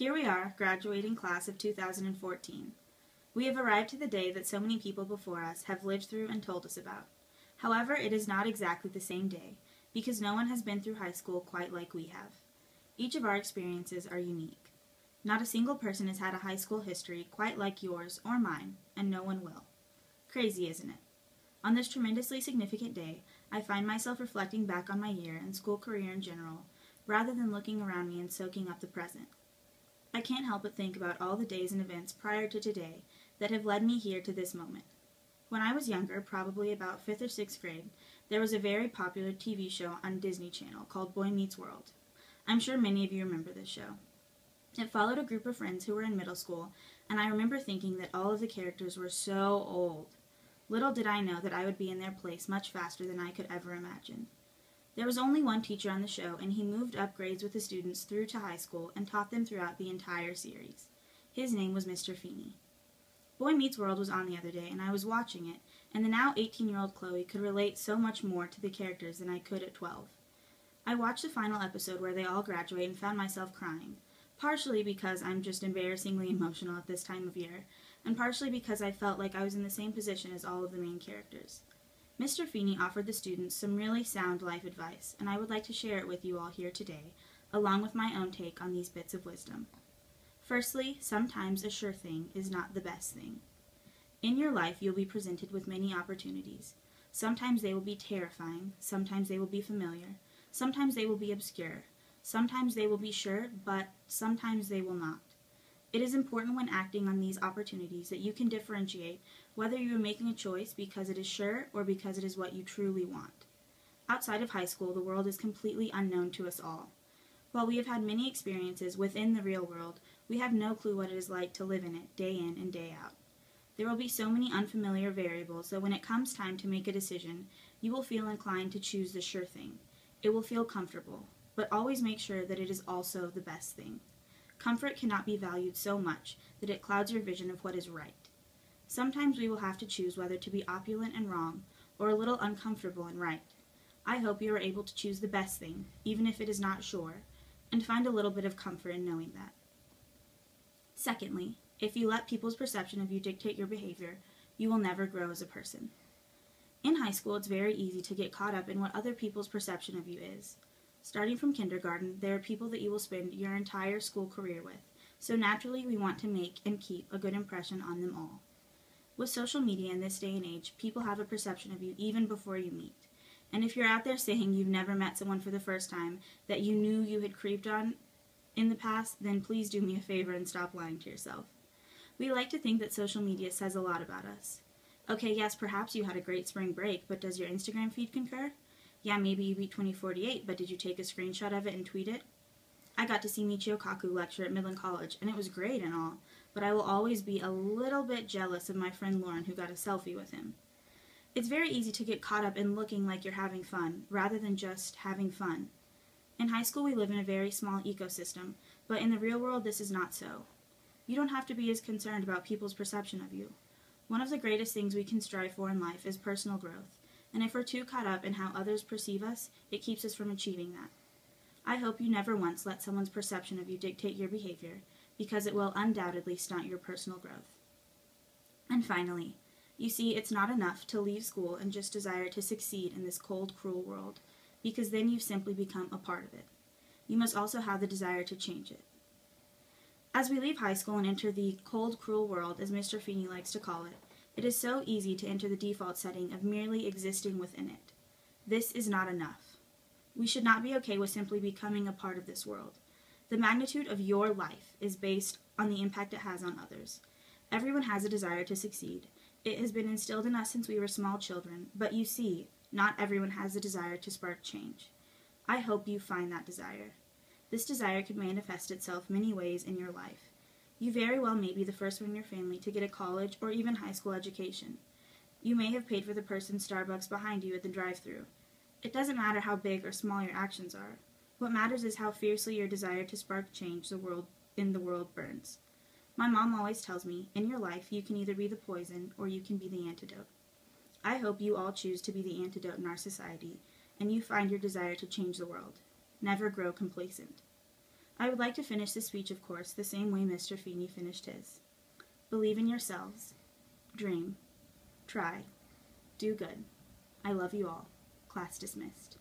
Here we are, graduating class of 2014. We have arrived to the day that so many people before us have lived through and told us about. However, it is not exactly the same day, because no one has been through high school quite like we have. Each of our experiences are unique. Not a single person has had a high school history quite like yours or mine, and no one will. Crazy, isn't it? On this tremendously significant day, I find myself reflecting back on my year and school career in general, rather than looking around me and soaking up the present. I can't help but think about all the days and events prior to today that have led me here to this moment. When I was younger, probably about 5th or 6th grade, there was a very popular TV show on Disney Channel called Boy Meets World. I'm sure many of you remember this show. It followed a group of friends who were in middle school, and I remember thinking that all of the characters were so old. Little did I know that I would be in their place much faster than I could ever imagine. There was only one teacher on the show, and he moved up grades with the students through to high school and taught them throughout the entire series. His name was Mr. Feeney. Boy Meets World was on the other day, and I was watching it, and the now 18-year-old Chloe could relate so much more to the characters than I could at 12. I watched the final episode where they all graduate and found myself crying, partially because I'm just embarrassingly emotional at this time of year, and partially because I felt like I was in the same position as all of the main characters. Mr. Feeney offered the students some really sound life advice, and I would like to share it with you all here today, along with my own take on these bits of wisdom. Firstly, sometimes a sure thing is not the best thing. In your life, you'll be presented with many opportunities. Sometimes they will be terrifying, sometimes they will be familiar, sometimes they will be obscure, sometimes they will be sure, but sometimes they will not. It is important when acting on these opportunities that you can differentiate whether you are making a choice because it is sure or because it is what you truly want. Outside of high school, the world is completely unknown to us all. While we have had many experiences within the real world, we have no clue what it is like to live in it day in and day out. There will be so many unfamiliar variables that when it comes time to make a decision, you will feel inclined to choose the sure thing. It will feel comfortable, but always make sure that it is also the best thing. Comfort cannot be valued so much that it clouds your vision of what is right. Sometimes we will have to choose whether to be opulent and wrong, or a little uncomfortable and right. I hope you are able to choose the best thing, even if it is not sure, and find a little bit of comfort in knowing that. Secondly, if you let people's perception of you dictate your behavior, you will never grow as a person. In high school, it's very easy to get caught up in what other people's perception of you is. Starting from kindergarten, there are people that you will spend your entire school career with, so naturally we want to make and keep a good impression on them all. With social media in this day and age, people have a perception of you even before you meet. And if you're out there saying you've never met someone for the first time that you knew you had creeped on in the past, then please do me a favor and stop lying to yourself. We like to think that social media says a lot about us. Okay, yes, perhaps you had a great spring break, but does your Instagram feed concur? Yeah, maybe you beat 2048, but did you take a screenshot of it and tweet it? I got to see Michio Kaku lecture at Midland College, and it was great and all, but I will always be a little bit jealous of my friend Lauren who got a selfie with him. It's very easy to get caught up in looking like you're having fun, rather than just having fun. In high school, we live in a very small ecosystem, but in the real world, this is not so. You don't have to be as concerned about people's perception of you. One of the greatest things we can strive for in life is personal growth, and if we're too caught up in how others perceive us, it keeps us from achieving that. I hope you never once let someone's perception of you dictate your behavior, because it will undoubtedly stunt your personal growth. And finally, you see, it's not enough to leave school and just desire to succeed in this cold, cruel world, because then you've simply become a part of it. You must also have the desire to change it. As we leave high school and enter the cold, cruel world, as Mr. Feeney likes to call it, it is so easy to enter the default setting of merely existing within it. This is not enough. We should not be okay with simply becoming a part of this world. The magnitude of your life is based on the impact it has on others. Everyone has a desire to succeed. It has been instilled in us since we were small children, but you see, not everyone has a desire to spark change. I hope you find that desire. This desire could manifest itself many ways in your life. You very well may be the first one in your family to get a college or even high school education. You may have paid for the person's Starbucks behind you at the drive-thru. It doesn't matter how big or small your actions are. What matters is how fiercely your desire to spark change in the world burns. My mom always tells me, in your life you can either be the poison or you can be the antidote. I hope you all choose to be the antidote in our society, and you find your desire to change the world. Never grow complacent. I would like to finish this speech, of course, the same way Mr. Feeney finished his. Believe in yourselves. Dream. Try. Do good. I love you all. Class dismissed.